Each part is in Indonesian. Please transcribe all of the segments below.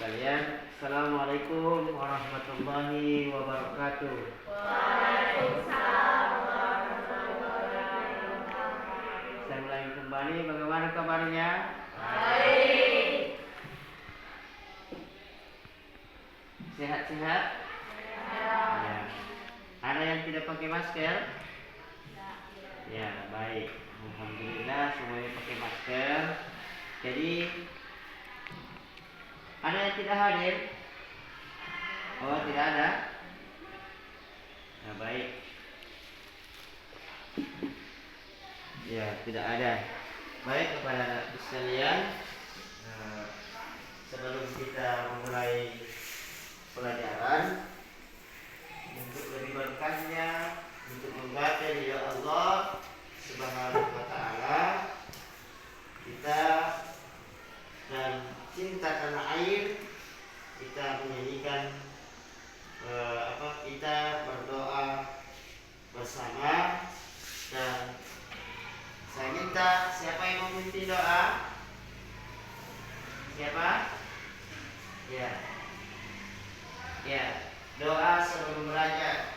sekalian, Assalamualaikum warahmatullahi wabarakatuh. Waalaikumsalam warahmatullahi wabarakatuh. Saya ulangi kembali, bagaimana kabarnya? Baik. Sehat-sehat? Ya. Ada yang tidak pakai masker? Ya, baik. Alhamdulillah semuanya pakai masker. Jadi ada yang tidak hadir? Oh, tidak ada? Nah, baik. Ya, tidak ada. Baik, kepada anak sekalian, sebelum kita memulai pelajaran, untuk lebih berkahnya, untuk membaca ya Allah Subhanahu wa Ta'ala, kita dan cinta tanah air, kita menyanyikan kita berdoa bersama. Dan saya minta siapa yang memimpin doa? Siapa? Ya. Ya, doa sebelum belajar.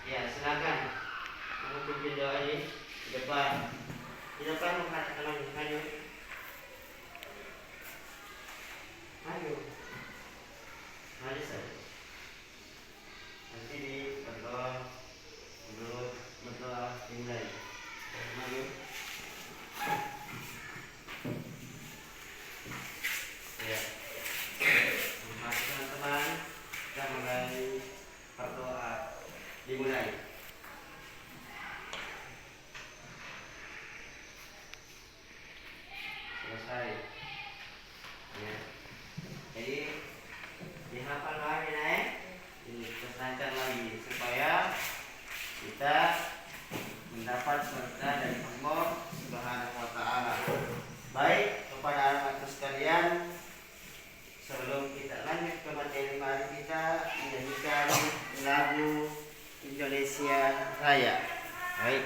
Ya, silakan memimpin doa ini di depan. Di depan mengatakan maju. Maju. Maju saja. Nanti di berdoa menurut berdoa dimulai. Maju. Ya. Mari teman-teman kita mulai berdoa dimulai. Selesai. Ya. Jadi dihafal lagi dipesankan lagi supaya kita mendapat berkah dari Allah Subhanahu wa Ta'ala. Baik, kepada anak-anak sekalian, sebelum kita lanjut ke materi, mari kita menyanyikan lagu Indonesia Raya. Baik.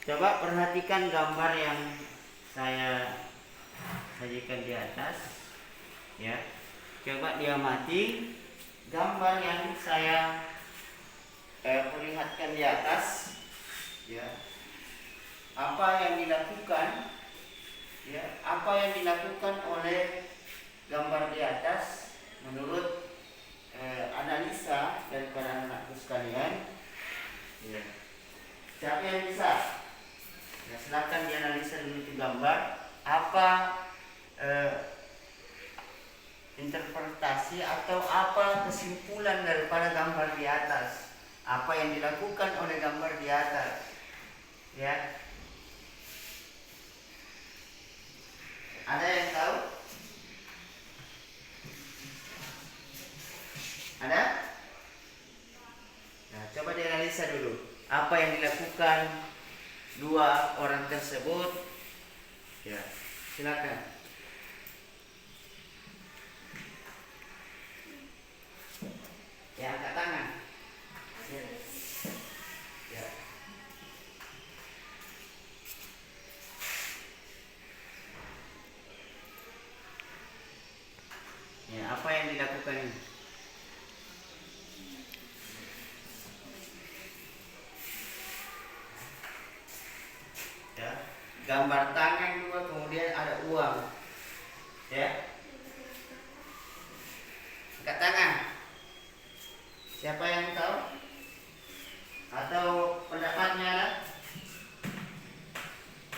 Coba perhatikan gambar yang saya sajikan di atas, ya. Coba diamati gambar yang saya perlihatkan di atas, ya. Apa yang dilakukan, ya? Apa yang dilakukan oleh gambar di atas menurut analisa daripada anak-anakku sekalian, ya. Siapa yang bisa? Ya, silakan dianalisa dulu itu gambar. Apa interpretasi atau apa kesimpulan daripada gambar di atas, apa yang dilakukan oleh gambar di atas, ya. Ada yang tahu? Ada? Nah, coba dianalisa dulu apa yang dilakukan dua orang tersebut. Ya, silakan. Ya, angkat tangan. Ya. Ya, apa yang dilakukan ini? Ya, gambar tangan dua, kemudian ada uang. Ya. Angkat tangan. Siapa yang tahu? Atau pendapatnya ada?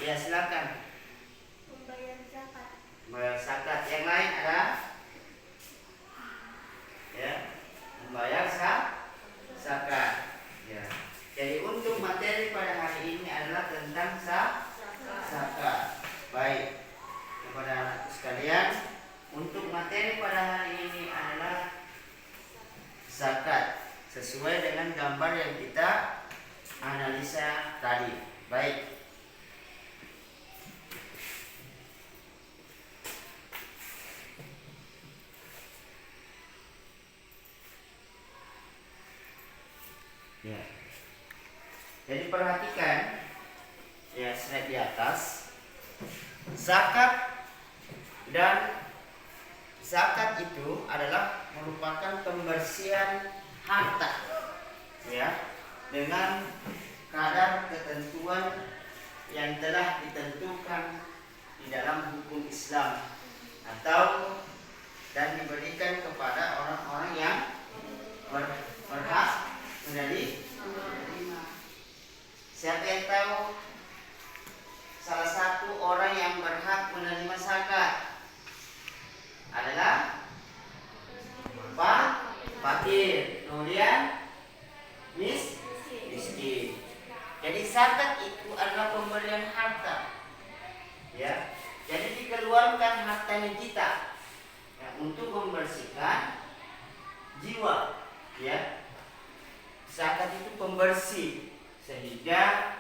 Ya, silakan. Membayar zakat. Membayar zakat. Yang lain ada? Ya, membayar zakat. Ya. Jadi untuk materi pada hari ini adalah tentang zakat. Baik. Kepada anakku sekalian, untuk materi pada hari ini adalah zakat, sesuai dengan gambar yang kita analisa tadi. Baik. Ya. Jadi perhatikan ya slide di atas. Zakat itu adalah merupakan pembersihan harta, ya, dengan kadar ketentuan yang telah ditentukan di dalam hukum Islam atau dan diberikan kepada orang-orang yang berhak menjadi penerima. Siapa yang tahu salah satu orang yang berhak menerima zakat adalah fakir, kemudian miskin. Jadi zakat itu adalah pemberian harta, ya. Jadi dikeluarkan hartanya kita, ya, untuk membersihkan jiwa, ya. Zakat itu pembersih, sehingga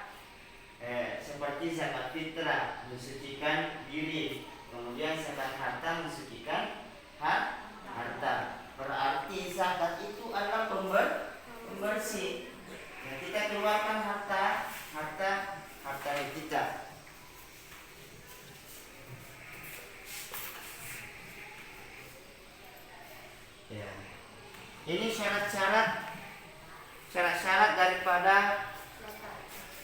seperti zakat fitrah mensucikan diri, kemudian zakat harta mensucikan harta. Berarti zakat itu adalah pembersih. Ya, kita keluarkan harta kita. Ya. Ini syarat-syarat daripada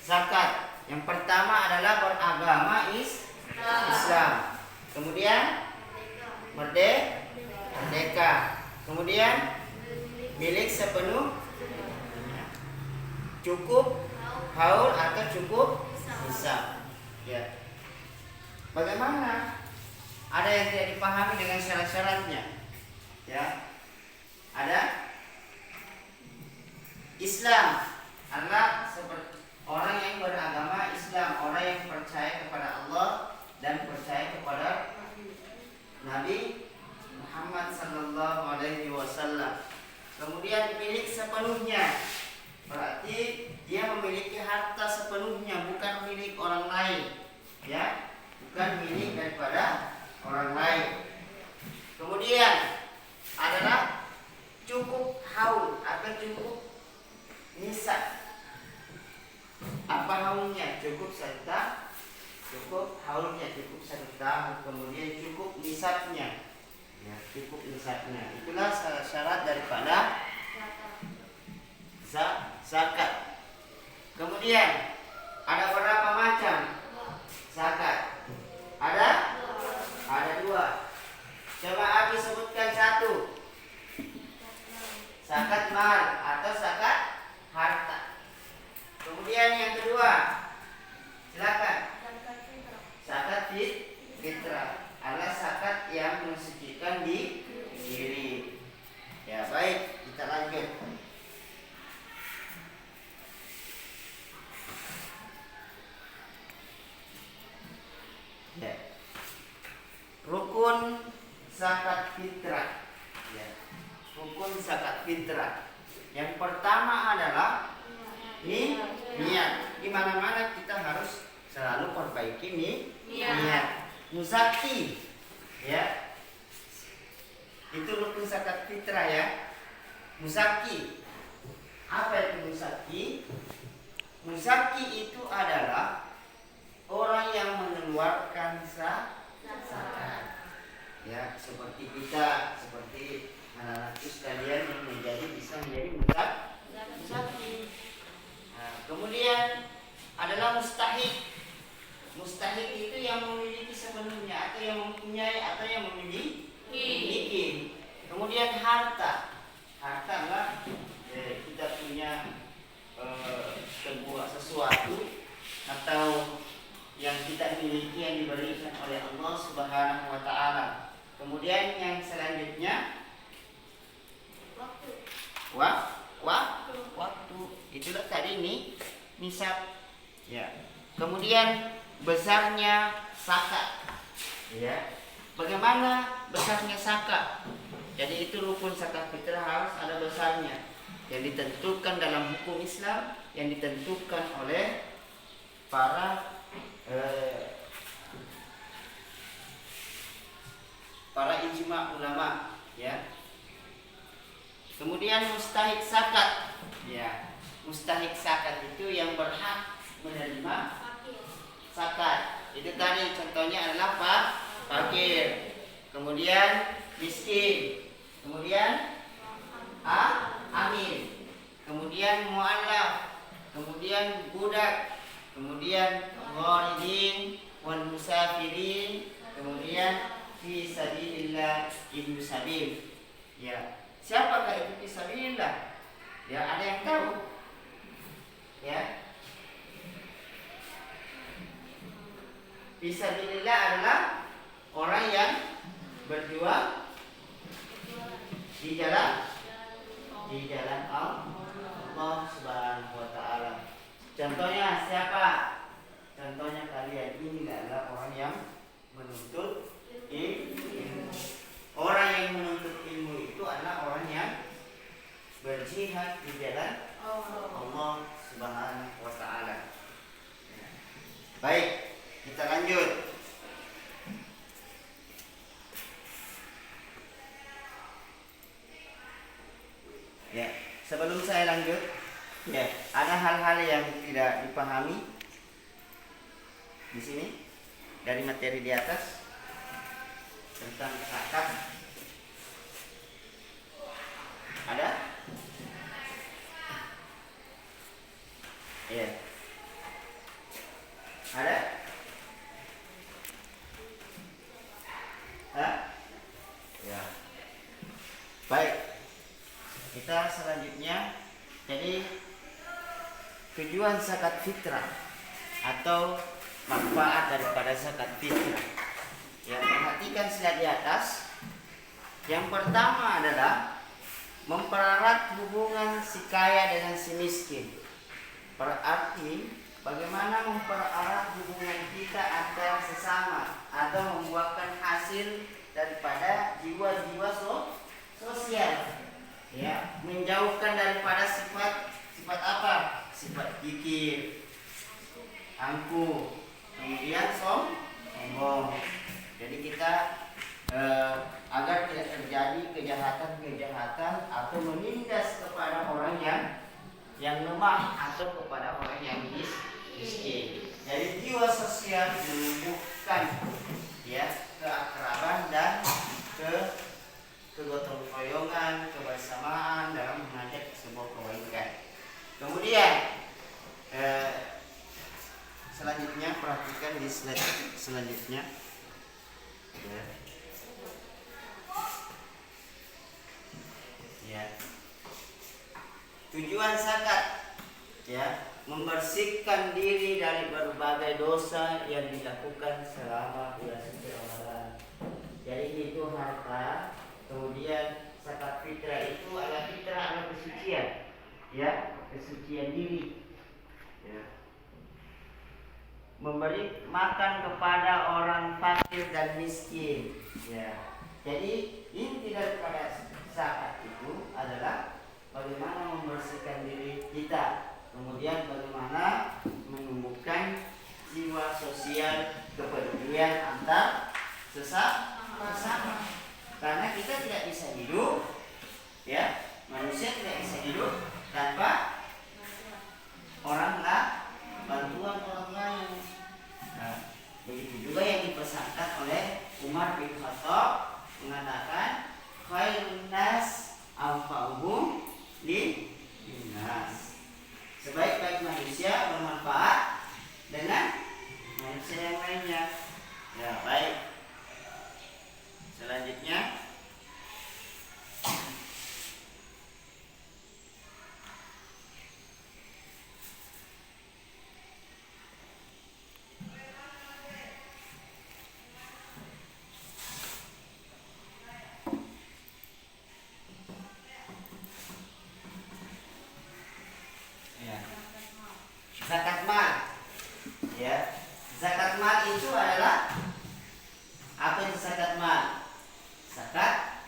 zakat. Yang pertama adalah beragama Islam. Kemudian merdeka. Kemudian milik sepenuh, cukup haul atau cukup hisab. Ya. Bagaimana? Ada yang tidak dipahami dengan syarat-syaratnya? Ya. Ada? Islam adalah seperti orang yang beragama Islam, orang yang percaya kepada Allah dan percaya kepada Nabi Muhammad sallallahu alaihi wasallam. Kemudian milik sepenuhnya, berarti dia memiliki harta sepenuhnya, bukan milik orang lain, ya, bukan milik daripada orang lain. Kemudian adalah cukup haul atau cukup nisab. Apa haulnya? Cukup haulnya cukup 1 tahun, kemudian cukup nisabnya. Ya, cukup nisabnya. Itulah syarat daripada zakat. Kemudian ada berapa macam zakat? Ada 2. Coba Abi sebutkan 1. Zakat mal atau zakat harta. Kemudian yang kedua, silakan. Zakat fitrah adalah zakat yang mensucikan fitrah. Ya. Rukun zakat fitrah. Yang pertama adalah niat. Di mana-mana kita harus selalu perbaiki niat. Muzaki, ya. Itu rukun zakat fitrah ya. Muzaki. Apa itu muzaki? Muzaki itu adalah orang yang mengeluarkan zakat. Ya, seperti kita, seperti anak-anakku sekalian yang bisa menjadi muzaki. Nah, kemudian adalah mustahik. Mustahik itu yang memiliki sepenuhnya atau yang mempunyai atau yang memiliki. Kemudian harta. Harta adalah kita punya sebuah sesuatu atau yang kita miliki yang diberikan oleh Allah Subhanahu wa taala. Kemudian yang selanjutnya waktu. Itulah tadi nisab. Ya. Kemudian besarnya zakat. Ya. Bagaimana besarnya zakat? Jadi itu rukun zakat fitrah harus ada besarnya yang ditentukan dalam hukum Islam, yang ditentukan oleh para ijma ulama, ya. Kemudian mustahik zakat, ya. Mustahik zakat itu yang berhak menerima zakat. Itu tadi contohnya adalah fakir, kemudian miskin, kemudian amil, kemudian mu'allaf, kemudian budak, kemudian gharidin wal musafirin, kemudian fi sabilillah ibnu sabil. Ya, siapakah itu fi sabilillah? Ya, ada yang tahu? Ya. Fi sabilillah adalah orang yang berjuang di jalan Allah Subhanahu wa taala. Contohnya siapa? Contohnya kalian ini adalah orang yang menuntut ilmu. Orang yang menuntut ilmu itu adalah orang yang berjihad di jalan Allah Subhanahu wa taala. Baik, kita lanjut. Ya, sebelum saya lanjut, ya, ada hal-hal yang tidak dipahami di sini dari materi di atas tentang zakat. Ada? Ya. Ada? Hah? Ya. Baik. Kita selanjutnya, jadi tujuan zakat fitrah atau manfaat daripada zakat fitrah. Ya, perhatikan slide di atas. Yang pertama adalah mempererat hubungan si kaya dengan si miskin. Berarti bagaimana mempererat hubungan kita antar sesama atau membuahkan hasil daripada jiwa-jiwa sosial. Ya, menjauhkan daripada sifat apa? Sifat kikir, angkuh, kemudian sombong. Jadi kita agar tidak terjadi kejahatan atau menindas kepada orang yang lemah atau kepada orang yang miskin. Jadi jiwa sosial menumbuhkan, ya, keakraban dan kegotong royongan, kebersamaan dalam mengajak sebuah kebaikan. Kemudian selanjutnya perhatikan di slide selanjutnya. Ya. Tujuan zakat, ya, membersihkan diri dari berbagai dosa yang dilakukan selama bulan suci Ramadan. Jadi itu harta. Kemudian zakat fitrah itu adalah kesucian, ya, kesucian diri, ya. Memberi makan kepada orang fakir dan miskin, ya. Jadi inti daripada zakat itu adalah bagaimana membersihkan diri kita, kemudian bagaimana menumbuhkan jiwa sosial kepedulian antar sesama. Karena kita tidak bisa hidup, ya, manusia tidak bisa hidup tanpa bantuan orang lain. Nah, begitu juga yang dipesankan oleh Umar bin Khattab mengatakan khairun nas anfa'uhum linnas. Sebaik-baik manusia bermanfaat dengan manusia yang lainnya. Ya, baik. Selanjutnya zakat mal. Ya. Zakat mal itu adalah apa itu zakat mal? Zakat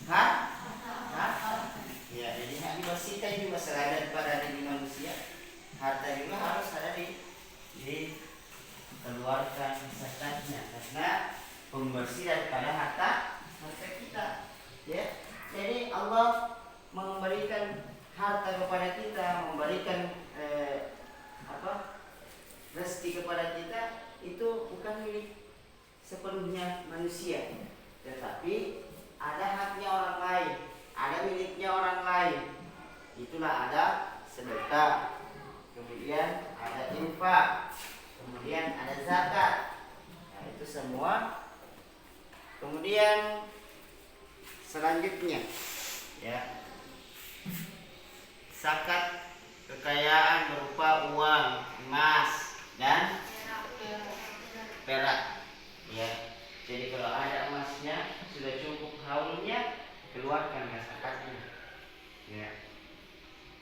harta. Ya, jadi hak dibersihkan juga selain daripada diri manusia, harta juga harus ada dikeluarkan zakatnya karena pembersih daripada harta kita. Ya. Jadi Allah memberikan harta kepada kita, memberikan rezeki kepada kita itu bukan milik sepenuhnya manusia, tetapi ada haknya orang lain, ada miliknya orang lain. Itulah ada sedekah, kemudian ada infak, kemudian ada zakat. Nah, itu semua. Kemudian selanjutnya, ya, zakat kekayaan berupa uang, emas, dan perak. Ya, jadi kalau ada emasnya sudah cukup haulnya, keluarkan zakatnya. Ya,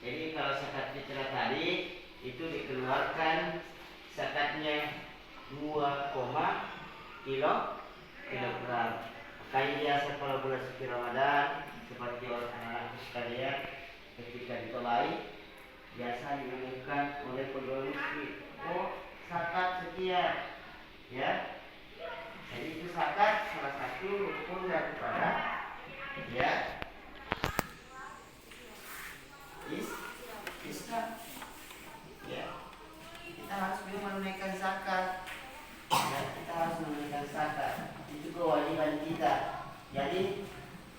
jadi kalau zakat fitrah tadi itu dikeluarkan zakatnya 2, kilogram. Kayak biasa kalau bulan suci Ramadan, seperti orang anak-anak sekalian ketika ditolai biasa diumumkan oleh pegawai miskin, zakat sekian, ya. Jadi itu zakat salah satu rukun daripada, ya, Islam. Ya, kita harus juga menunaikan zakat. Ya, kita harus menunaikan zakat. Itu kewajiban kita. Jadi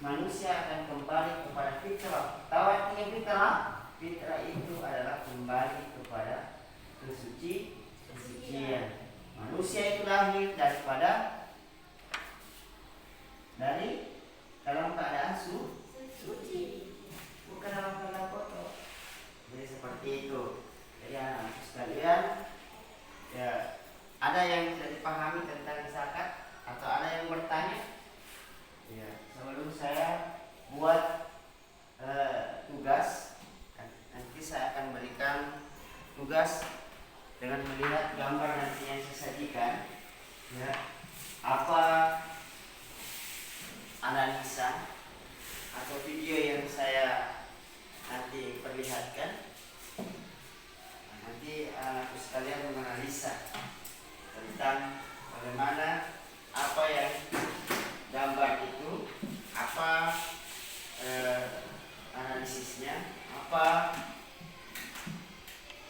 manusia akan kembali kepada fitrah. Tahu artinya fitrah? Fitrah itu adalah kembali kepada kesucian. Manusia itu lahir dari dalam keadaan suci, bukan dalam keadaan kotor. Jadi seperti itu. Jadi anak sekalian, ya, ada yang tidak dipahami tentang zakat atau ada yang bertanya? Ya, sebelum saya buat tugas, nanti saya akan berikan tugas dengan melihat gambar nanti yang saya sajikan, ya, apa analisa atau video yang saya nanti perlihatkan. Nanti sekalian menganalisa tentang bagaimana apa yang gambar itu, apa analisisnya, apa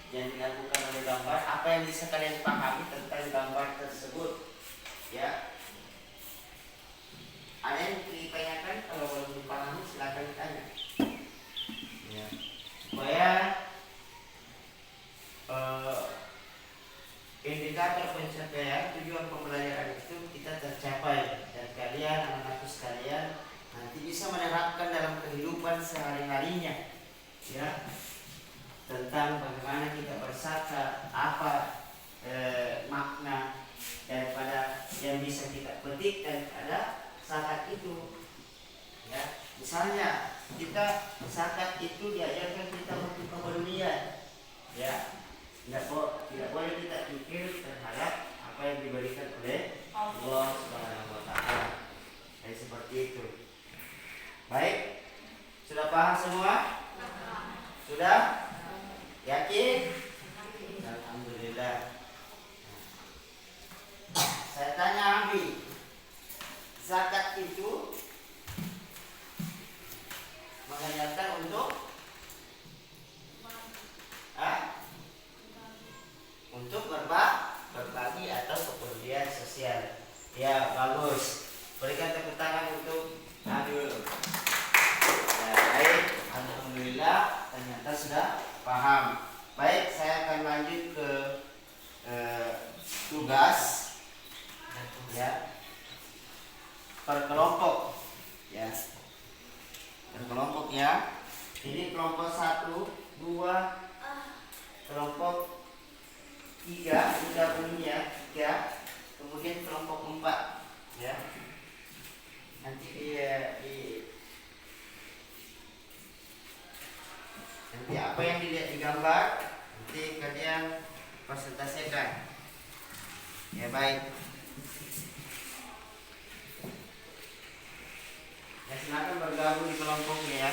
yang dilakukan oleh gambar, apa yang bisa kalian pahami tentang gambar tersebut, ya. Ada yang ditanyakan? Kalau belum dipahami silakan ditanya, ya, supaya indikator pencapaian tujuan pembelajaran itu kita tercapai dan kalian anak-anak sekalian nanti bisa menerapkan dalam kehidupan sehari-harinya, ya, tentang bagaimana kita berzakat, apa makna daripada yang bisa kita petik daripada zakat itu, ya. Misalnya kita zakat itu diajarkan kita untuk kepedulian, ya. Tidak boleh kita pikir terhadap apa yang diberikan oleh Allah Subhanahu wa taala. Jadi seperti itu. Baik, sudah paham semua? Sudah? Yakin? Alhamdulillah. Saya tanya Abi, zakat itu mengajarkan untuk untuk berbagi atau kepedulian sosial. Ya, bagus. Berikan tepuk tangan untuk Abi. Ya, baik. Alhamdulillah, ternyata sudah paham. Baik, saya akan lanjut ke tugas ya, per kelompok ya, per kelompok ya. Ini kelompok 1, 2, kelompok 3 sudah bunyinya 3, kemudian kelompok 4 ya. Nanti nanti apa yang dilihat di gambar nanti kalian presentasikan. Ya, baik. Ya, silakan bergabung di kelompoknya ya.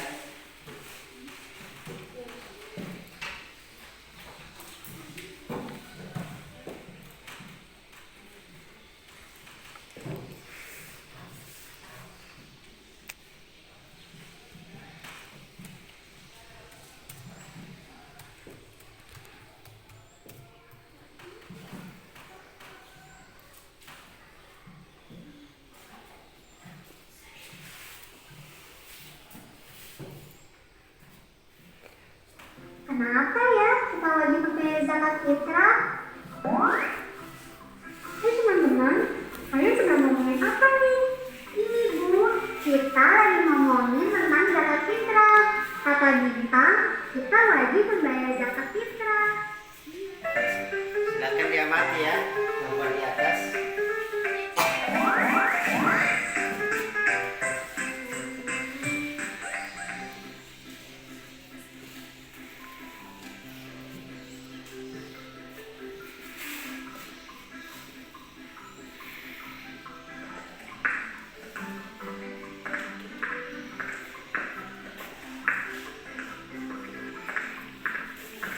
Kenapa ya kita wajib membayar zakat fitrah? Hai teman-teman, kalian sedang ngomongin apa nih? Ini Bu, kita lagi ngomongin tentang zakat fitrah. Kata Bintang, kita wajib membayar zakat fitrah. Silakan diamati ya gambar di atas.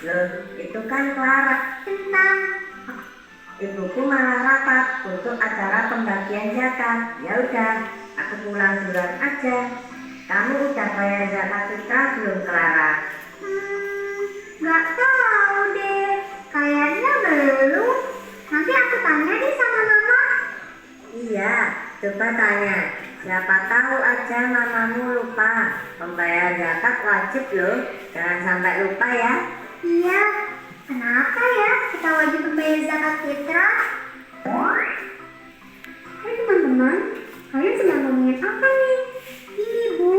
Loh, itu kan Clara. Tentang Ibuku malah rapat untuk acara pembagian zakat. Ya udah, aku pulang duluan aja. Kamu udah bayar zakat fitrah belum, Clara? nggak tahu deh. Kayaknya belum. Nanti aku tanya deh sama Mama. Iya, coba tanya. Siapa tahu aja mamamu lupa. Membayar zakat wajib loh. Jangan sampai lupa ya. Iya, kenapa ya kita wajib membayar zakat fitrah? Hai teman-teman, kalian sedang ngomongin apa nih? Ini Bu,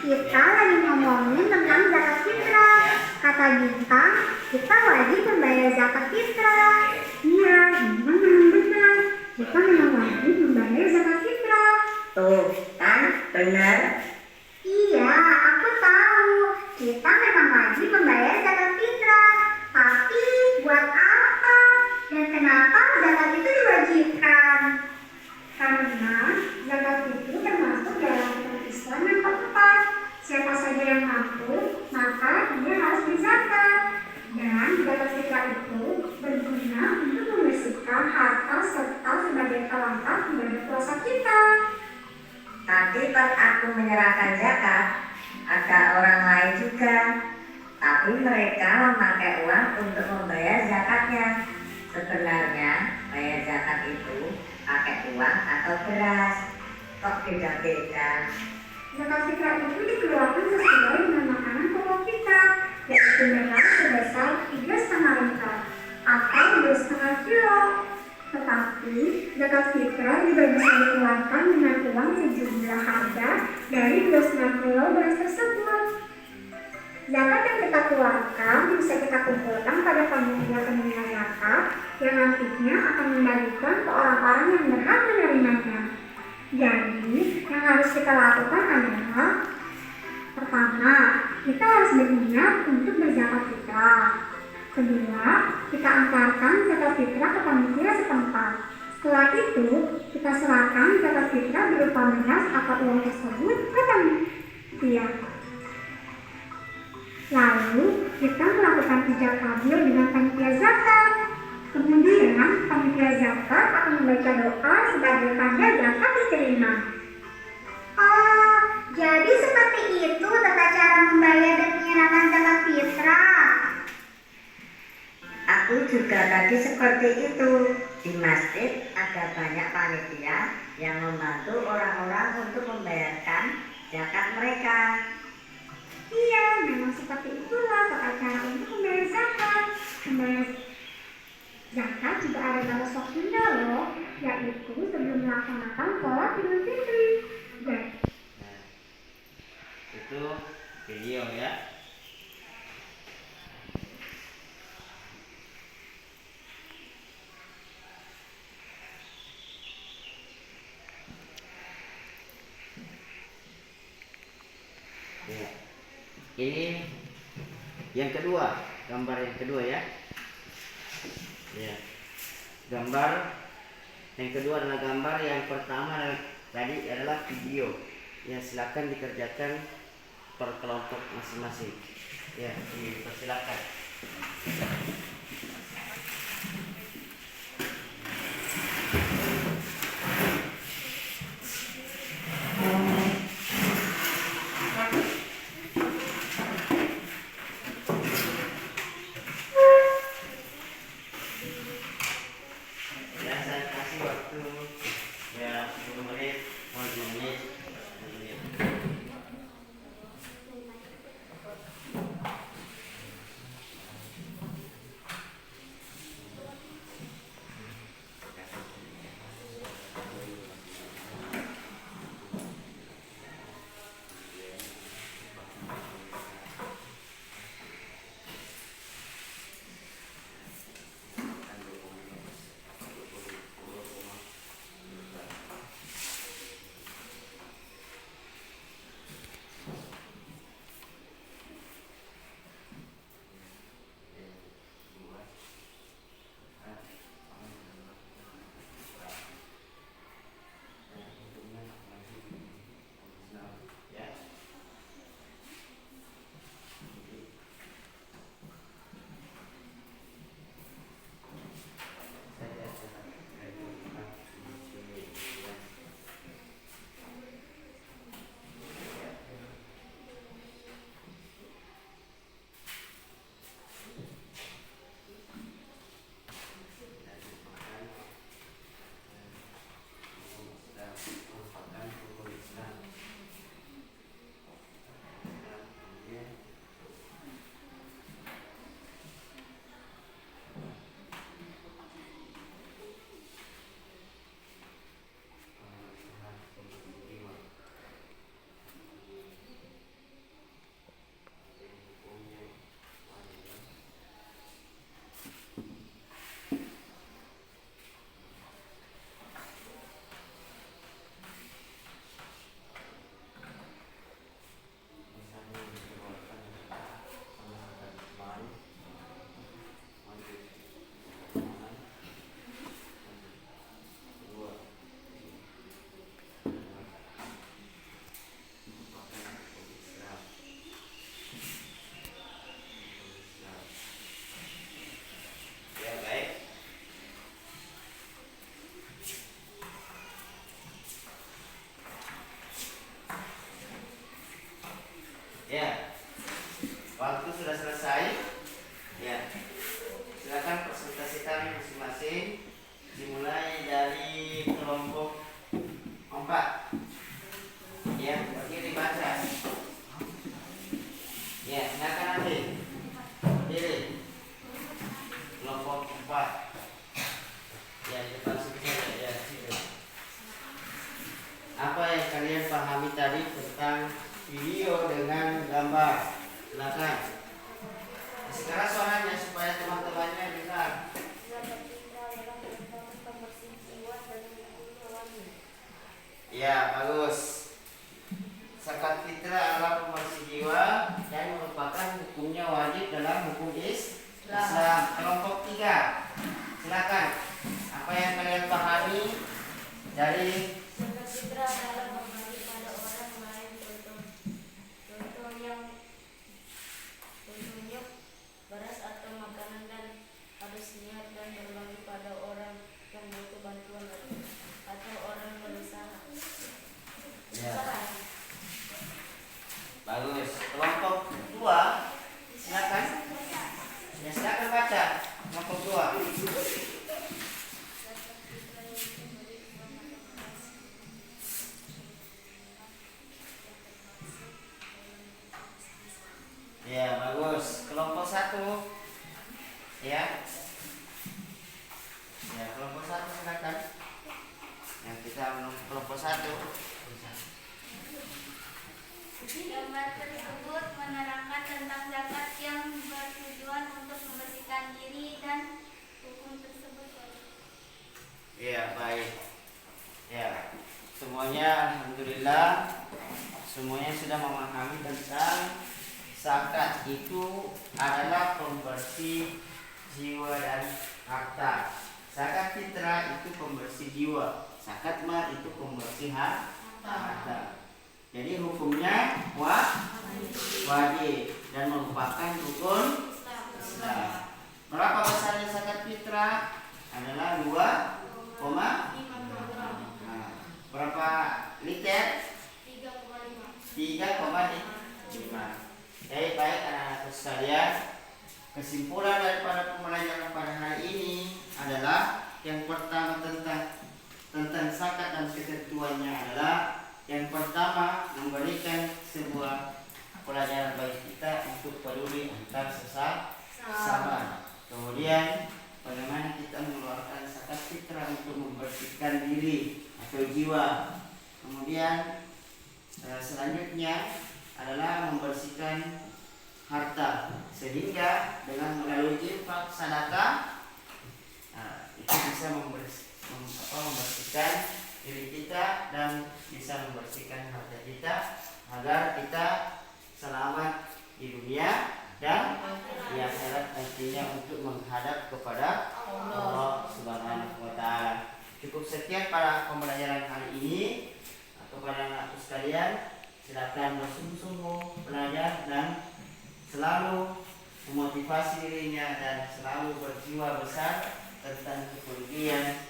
kita lagi ngomongin tentang zakat fitrah. Kata Bintang, kita wajib membayar zakat fitrah. Iya, Bintang memang benar. Kita memang wajib membayar zakat fitrah. Tuh, kan benar. Iya, aku tahu. Kita memang wajib membayar zakat fitrah. Tapi buat apa? Dan kenapa zakat itu diwajibkan? Karena zakat itu termasuk dalam hukum Islam yang keempat. Siapa saja yang mampu, maka dia harus berzakat. Dan zakat fitrah itu berguna untuk membersihkan harta serta sebagai pelengkap ibadah puasa kita. Tadi pas aku menyerahkan zakat, ada orang lain juga. Tapi mereka memakai uang untuk membayar zakatnya. Sebenarnya bayar zakat itu pakai uang atau beras. Kok beda-beda? Zakat fitrah itu dikeluarkan sesuai dengan makanan pokok kita, yaitu beras sebesar 3,5 liter atau 2,5 kilo. Tetapi zakat fitrah juga bisa dikeluarkan dengan uang sejumlah harga dari 2,5 kilo beras tersebut. Zakat yang kita keluarkan bisa kita kumpulkan pada panitia zakat yang nantinya akan membagikan ke orang-orang yang berhak menerimanya. Jadi, yang harus kita lakukan adalah pertama, kita harus berniat untuk berzakat fitrah. Kedua, kita antarkan zakat fitrah ke panitia setempat. Setelah itu, Kita serahkan zakat fitrah berupa beras atau uang tersebut ke panitia. Lalu kita melakukan ijab kabul dengan panitia zakat. Kemudian panitia zakat akan membaca doa sebagai tanda zakat diterima. Oh, jadi seperti itu tata cara membayar dan menyerahkan zakat fitrah. Aku juga tadi seperti itu. Di masjid ada banyak panitia yang membantu orang-orang untuk membayarkan zakat mereka. Iya, memang seperti itulah tata cara untuk membayar zakat. Membayar zakat juga ada batas waktunya loh, yaitu sebelum melaksanakan sholat Idul Fitri. Nah, itu video ya. Ya. Ini yang kedua, gambar yang kedua ya. Ya. Gambar yang kedua adalah gambar, yang pertama tadi adalah video. Ya, silakan dikerjakan per kelompok masing-masing. Ya, dipersilakan. Ya, saya kasih waktu ya 10 menit, 5 menit. Ya, waktu sudah selesai. Ya, silakan presentasikan masing-masing. Dimulai dari kelompok 4. Ya, berdiri baca. Ya, silakan ambil. Berdiri. Kelompok 4. Ya, di depan situ. Ya, situ. Apa yang kalian pahami tadi tentang video dengan gambar? Silakan. Sekarang suaranya supaya teman-temannya dengar. Ya, bagus. Zakat fitrah adalah pembersih jiwa dan merupakan hukumnya wajib dalam hukum Islam. Kelompok 3. Silakan. Apa yang kalian pahami Jadi Zakat fitrah adalah berbagi pada orang lain, contohnya beras atau makanan, dan harus niat dan berbagi pada orang yang butuh bantuan atau orang berusaha. ya, bagus. Kelompok 2 silakan. Ya, silakan baca kelompok 2. Ya, bagus. Kelompok 1. Ya. Ya, kelompok 1 silakan. Yang kita kelompok 1. Gambar tersebut menerangkan tentang zakat yang bertujuan untuk membersihkan diri dan hukum tersebut. Ya, baik. Ya, semuanya alhamdulillah semuanya sudah memahami tentang zakat itu adalah pembersih jiwa dan harta. Zakat fitrah itu pembersih jiwa. Zakat mal itu pembersih harta. Jadi hukumnya wajib dan merupakan rukun Islam. Berapa besarnya zakat fitrah? Adalah 2,5. Nah, berapa liter? 3,5. Baik anak-anak sekalian, kesimpulan daripada pembelajaran pada hari ini adalah yang pertama tentang zakat dan ketentuannya adalah yang pertama memberikan sebuah pelajaran bagi kita untuk peduli antar sesama. Kemudian bagaimana kita mengeluarkan zakat fitrah untuk membersihkan diri atau jiwa. Kemudian selanjutnya adalah membersihkan harta, sehingga dengan melalui infak sedekah itu bisa membersihkan diri kita dan bisa membersihkan harta kita agar kita selamat di dunia dan di akhirat nantinya untuk menghadap kepada Allah Subhanahu wa taala. Cukup sekian pada pembelajaran hari ini. Kepada anak sekalian, silakan bersungguh-sungguh belajar dan selalu memotivasi dirinya dan selalu berjiwa besar tentang kepedulian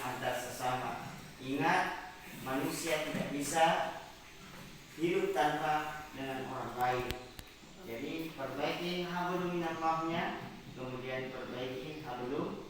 antar sesama. Ingat, manusia tidak bisa hidup tanpa dengan orang lain. Jadi perbaiki hablum minallahnya, kemudian perbaiki hablum